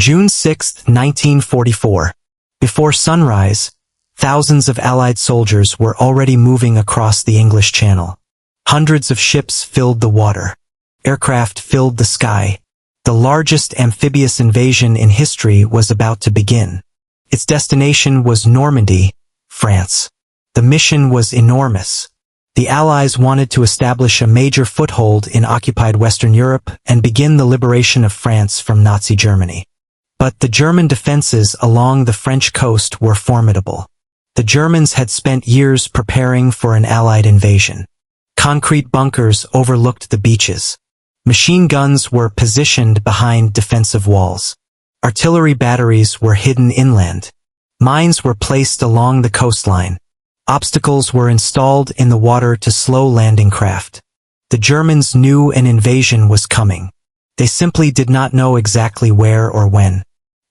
June 6, 1944. Before sunrise, thousands of Allied soldiers were already moving across the English Channel. Hundreds of ships filled the water. Aircraft filled the sky. The largest amphibious invasion in history was about to begin. Its destination was Normandy, France. The mission was enormous. The Allies wanted to establish a major foothold in occupied Western Europe and begin the liberation of France from Nazi Germany. But the German defenses along the French coast were formidable. The Germans had spent years preparing for an Allied invasion. Concrete bunkers overlooked the beaches. Machine guns were positioned behind defensive walls. Artillery batteries were hidden inland. Mines were placed along the coastline. Obstacles were installed in the water to slow landing craft. The Germans knew an invasion was coming. They simply did not know exactly where or when.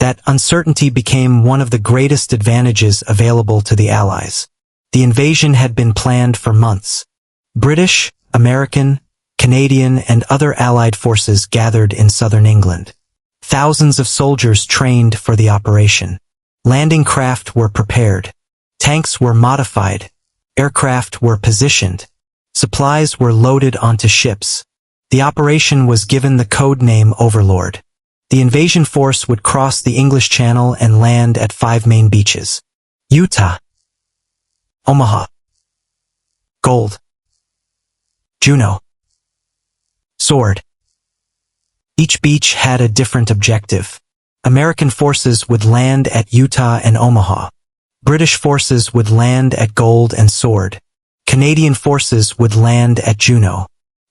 That uncertainty became one of the greatest advantages available to the Allies. The invasion had been planned for months. British, American, Canadian, and other Allied forces gathered in southern England. Thousands of soldiers trained for the operation. Landing craft were prepared. Tanks were modified. Aircraft were positioned. Supplies were loaded onto ships. The operation was given the code name Overlord. The invasion force would cross the English Channel and land at 5 main beaches: Utah, Omaha, Gold, Juno, Sword. Each beach had a different objective. American forces would land at Utah and Omaha. British forces would land at Gold and Sword. Canadian forces would land at Juno.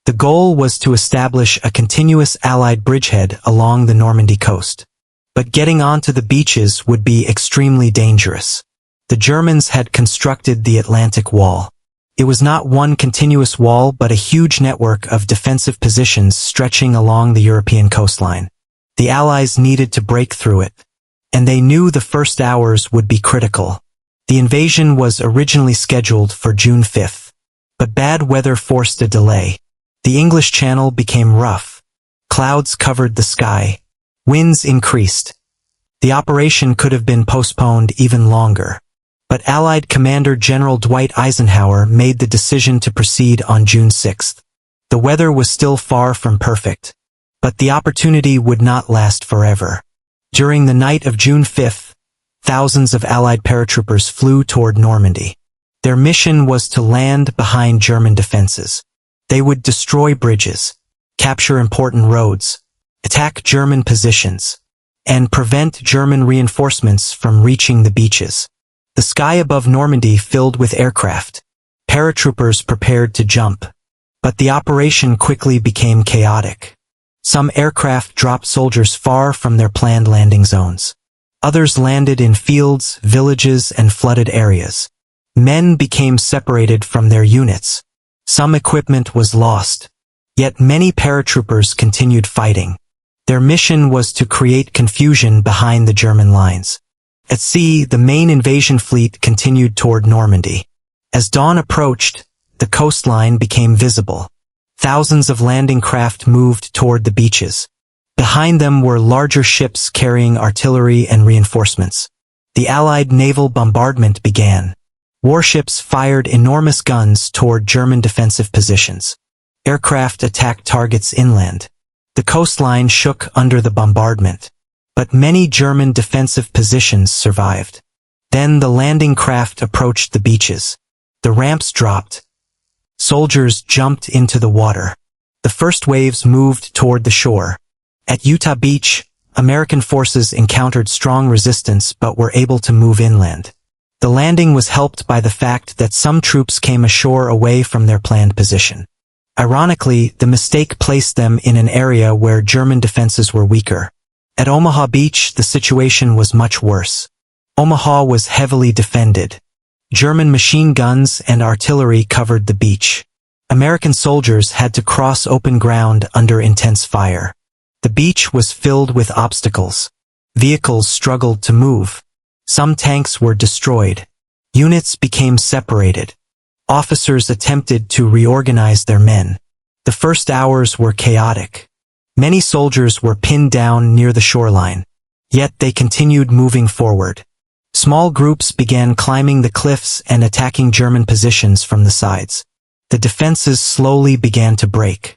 The goal was to establish a continuous Allied bridgehead along the Normandy coast. But getting onto the beaches would be extremely dangerous. The Germans had constructed the Atlantic Wall. It was not one continuous wall but a huge network of defensive positions stretching along the European coastline. The Allies needed to break through it. And they knew the first hours would be critical. The invasion was originally scheduled for June 5th. But bad weather forced a delay. The English Channel became rough. Clouds covered the sky. Winds increased. The operation could have been postponed even longer. But Allied Commander General Dwight Eisenhower made the decision to proceed on June 6th. The weather was still far from perfect. But the opportunity would not last forever. During the night of June 5th, thousands of Allied paratroopers flew toward Normandy. Their mission was to land behind German defenses. They would destroy bridges, capture important roads, attack German positions, and prevent German reinforcements from reaching the beaches. The sky above Normandy filled with aircraft. Paratroopers prepared to jump. But the operation quickly became chaotic. Some aircraft dropped soldiers far from their planned landing zones. Others landed in fields, villages, and flooded areas. Men became separated from their units. Some equipment was lost. Yet many paratroopers continued fighting. Their mission was to create confusion behind the German lines. At sea, the main invasion fleet continued toward Normandy. As dawn approached, the coastline became visible. Thousands of landing craft moved toward the beaches. Behind them were larger ships carrying artillery and reinforcements. The Allied naval bombardment began. Warships fired enormous guns toward German defensive positions. Aircraft attacked targets inland. The coastline shook under the bombardment. But many German defensive positions survived. Then the landing craft approached the beaches. The ramps dropped. Soldiers jumped into the water. The first waves moved toward the shore. At Utah Beach, American forces encountered strong resistance but were able to move inland. The landing was helped by the fact that some troops came ashore away from their planned position. Ironically, the mistake placed them in an area where German defenses were weaker. At Omaha Beach, the situation was much worse. Omaha was heavily defended. German machine guns and artillery covered the beach. American soldiers had to cross open ground under intense fire. The beach was filled with obstacles. Vehicles struggled to move. Some tanks were destroyed. Units became separated. Officers attempted to reorganize their men. The first hours were chaotic. Many soldiers were pinned down near the shoreline. Yet they continued moving forward. Small groups began climbing the cliffs and attacking German positions from the sides. The defenses slowly began to break.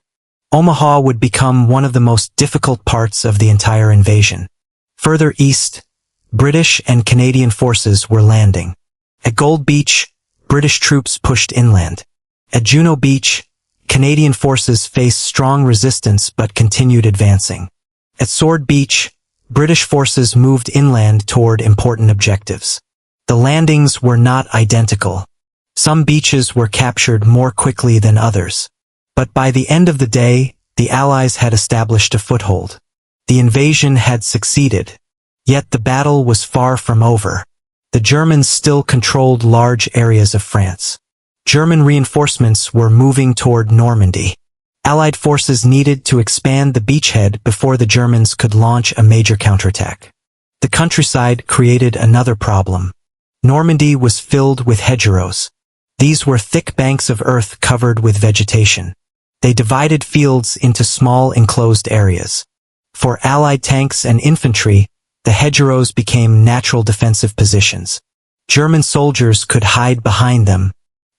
Omaha would become one of the most difficult parts of the entire invasion. Further east, British and Canadian forces were landing. At Gold Beach, British troops pushed inland. At Juno Beach, Canadian forces faced strong resistance but continued advancing. At Sword Beach, British forces moved inland toward important objectives. The landings were not identical. Some beaches were captured more quickly than others. But by the end of the day, the Allies had established a foothold. The invasion had succeeded. Yet the battle was far from over. The Germans still controlled large areas of France. German reinforcements were moving toward Normandy. Allied forces needed to expand the beachhead before the Germans could launch a major counterattack. The countryside created another problem. Normandy was filled with hedgerows. These were thick banks of earth covered with vegetation. They divided fields into small enclosed areas. For Allied tanks and infantry, the hedgerows became natural defensive positions. German soldiers could hide behind them.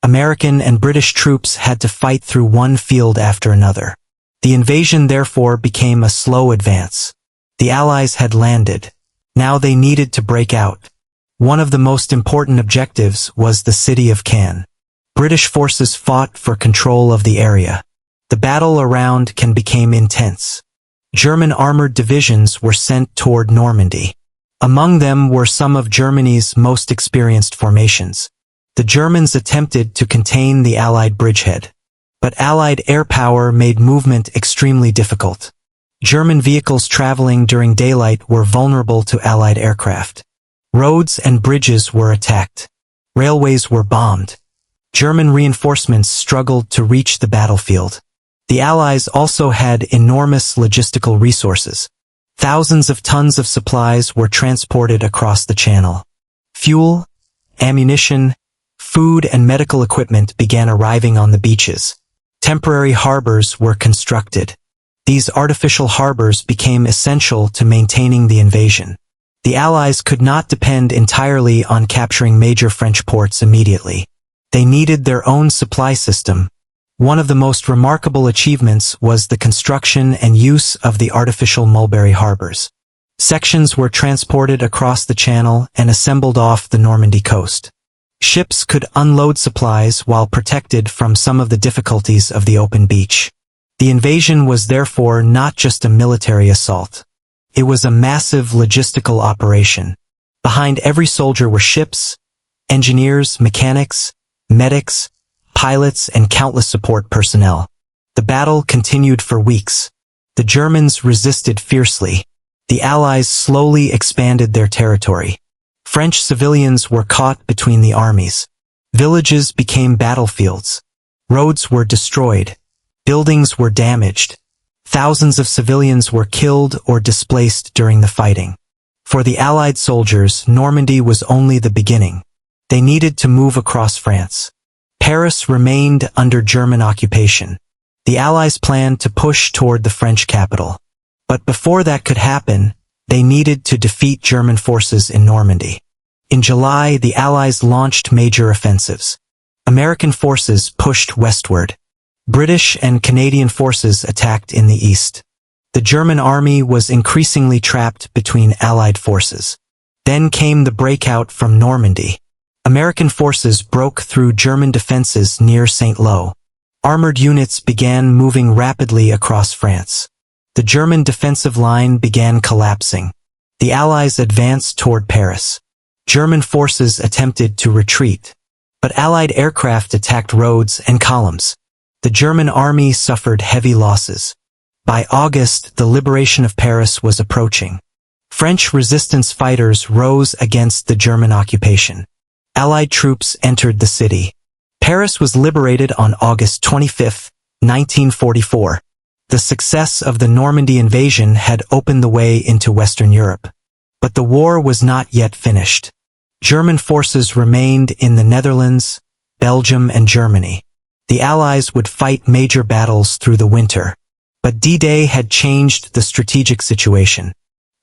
American and British troops had to fight through one field after another. The invasion therefore became a slow advance. The Allies had landed. Now they needed to break out. One of the most important objectives was the city of Cannes. British forces fought for control of the area. The battle around Cannes became intense. German armored divisions were sent toward Normandy. Among them were some of Germany's most experienced formations. The Germans attempted to contain the Allied bridgehead. But Allied air power made movement extremely difficult. German vehicles traveling during daylight were vulnerable to Allied aircraft. Roads and bridges were attacked. Railways were bombed. German reinforcements struggled to reach the battlefield. The Allies also had enormous logistical resources. Thousands of tons of supplies were transported across the channel. Fuel, ammunition, food and medical equipment began arriving on the beaches. Temporary harbors were constructed. These artificial harbors became essential to maintaining the invasion. The Allies could not depend entirely on capturing major French ports immediately. They needed their own supply system. One of the most remarkable achievements was the construction and use of the artificial mulberry harbors. Sections were transported across the channel and assembled off the Normandy coast. Ships could unload supplies while protected from some of the difficulties of the open beach. The invasion was therefore not just a military assault. It was a massive logistical operation. Behind every soldier were ships, engineers, mechanics, medics, pilots, and countless support personnel. The battle continued for weeks. The Germans resisted fiercely. The Allies slowly expanded their territory. French civilians were caught between the armies. Villages became battlefields. Roads were destroyed. Buildings were damaged. Thousands of civilians were killed or displaced during the fighting. For the Allied soldiers, Normandy was only the beginning. They needed to move across France. Paris remained under German occupation. The Allies planned to push toward the French capital. But before that could happen, they needed to defeat German forces in Normandy. In July, the Allies launched major offensives. American forces pushed westward. British and Canadian forces attacked in the east. The German army was increasingly trapped between Allied forces. Then came the breakout from Normandy. American forces broke through German defenses near Saint-Lô. Armored units began moving rapidly across France. The German defensive line began collapsing. The Allies advanced toward Paris. German forces attempted to retreat. But Allied aircraft attacked roads and columns. The German army suffered heavy losses. By August, the liberation of Paris was approaching. French resistance fighters rose against the German occupation. Allied troops entered the city. Paris was liberated on August 25, 1944. The success of the Normandy invasion had opened the way into Western Europe. But the war was not yet finished. German forces remained in the Netherlands, Belgium, and Germany. The Allies would fight major battles through the winter. But D-Day had changed the strategic situation.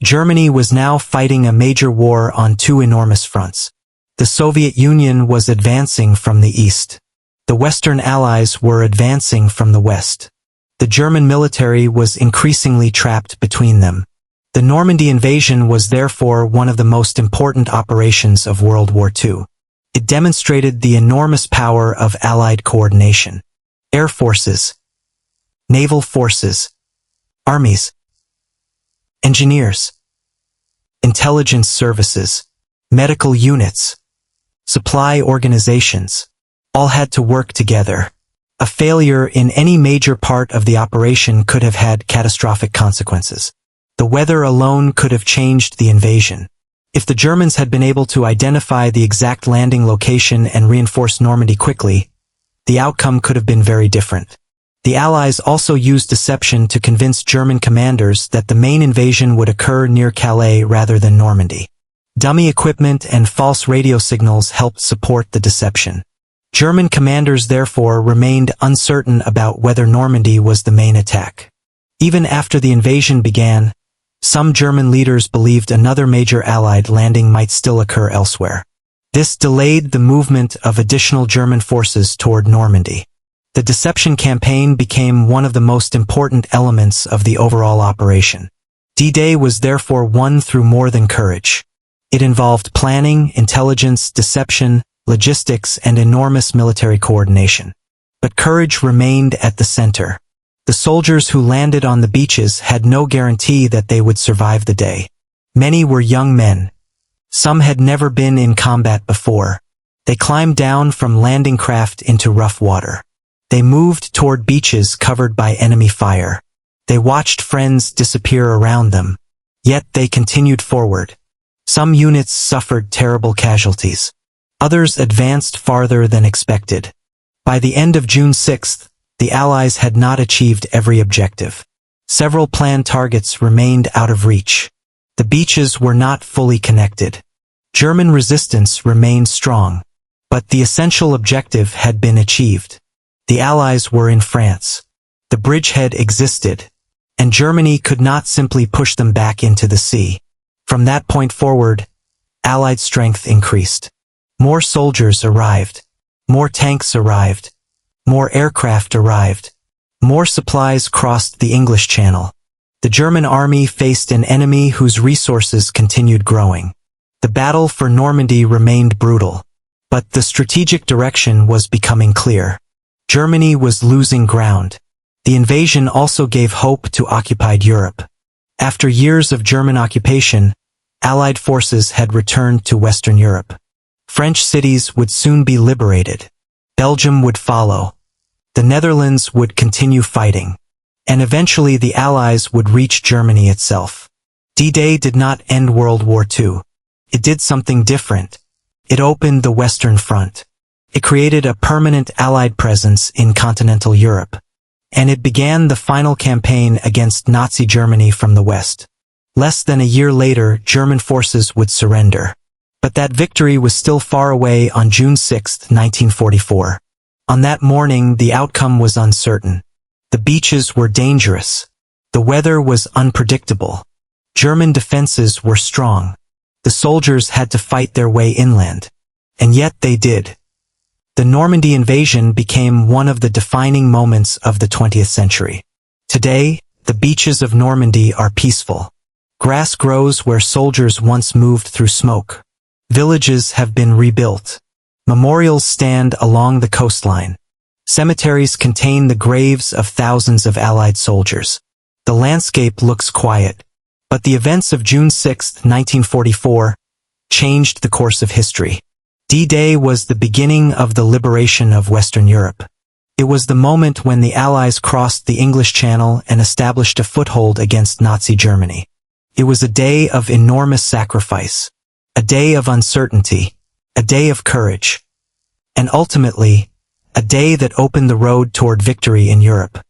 Germany was now fighting a major war on two enormous fronts. The Soviet Union was advancing from the east. The Western Allies were advancing from the west. The German military was increasingly trapped between them. The Normandy invasion was therefore one of the most important operations of World War II. It demonstrated the enormous power of Allied coordination. Air forces, naval forces, armies, engineers, intelligence services, medical units, supply organizations, all had to work together. A failure in any major part of the operation could have had catastrophic consequences. The weather alone could have changed the invasion. If the Germans had been able to identify the exact landing location and reinforce Normandy quickly, the outcome could have been very different. The Allies also used deception to convince German commanders that the main invasion would occur near Calais rather than Normandy. Dummy equipment and false radio signals helped support the deception. German commanders therefore remained uncertain about whether Normandy was the main attack. Even after the invasion began, some German leaders believed another major Allied landing might still occur elsewhere. This delayed the movement of additional German forces toward Normandy. The deception campaign became one of the most important elements of the overall operation. D-Day was therefore won through more than courage. It involved planning, intelligence, deception, logistics, and enormous military coordination. But courage remained at the center. The soldiers who landed on the beaches had no guarantee that they would survive the day. Many were young men. Some had never been in combat before. They climbed down from landing craft into rough water. They moved toward beaches covered by enemy fire. They watched friends disappear around them. Yet they continued forward. Some units suffered terrible casualties. Others advanced farther than expected. By the end of June 6th, the Allies had not achieved every objective. Several planned targets remained out of reach. The beaches were not fully connected. German resistance remained strong. But the essential objective had been achieved. The Allies were in France. The bridgehead existed. And Germany could not simply push them back into the sea. From that point forward, Allied strength increased. More soldiers arrived. More tanks arrived. More aircraft arrived. More supplies crossed the English Channel. The German army faced an enemy whose resources continued growing. The battle for Normandy remained brutal. But the strategic direction was becoming clear. Germany was losing ground. The invasion also gave hope to occupied Europe. After years of German occupation, Allied forces had returned to Western Europe. French cities would soon be liberated. Belgium would follow. The Netherlands would continue fighting. And eventually the Allies would reach Germany itself. D-Day did not end World War II. It did something different. It opened the Western Front. It created a permanent Allied presence in continental Europe. And it began the final campaign against Nazi Germany from the West. Less than a year later, German forces would surrender. But that victory was still far away on June 6, 1944. On that morning, the outcome was uncertain. The beaches were dangerous. The weather was unpredictable. German defenses were strong. The soldiers had to fight their way inland. And yet they did. The Normandy invasion became one of the defining moments of the 20th century. Today, the beaches of Normandy are peaceful. Grass grows where soldiers once moved through smoke. Villages have been rebuilt. Memorials stand along the coastline. Cemeteries contain the graves of thousands of Allied soldiers. The landscape looks quiet. But the events of June 6, 1944, changed the course of history. D-Day was the beginning of the liberation of Western Europe. It was the moment when the Allies crossed the English Channel and established a foothold against Nazi Germany. It was a day of enormous sacrifice. A day of uncertainty, a day of courage, and ultimately, a day that opened the road toward victory in Europe.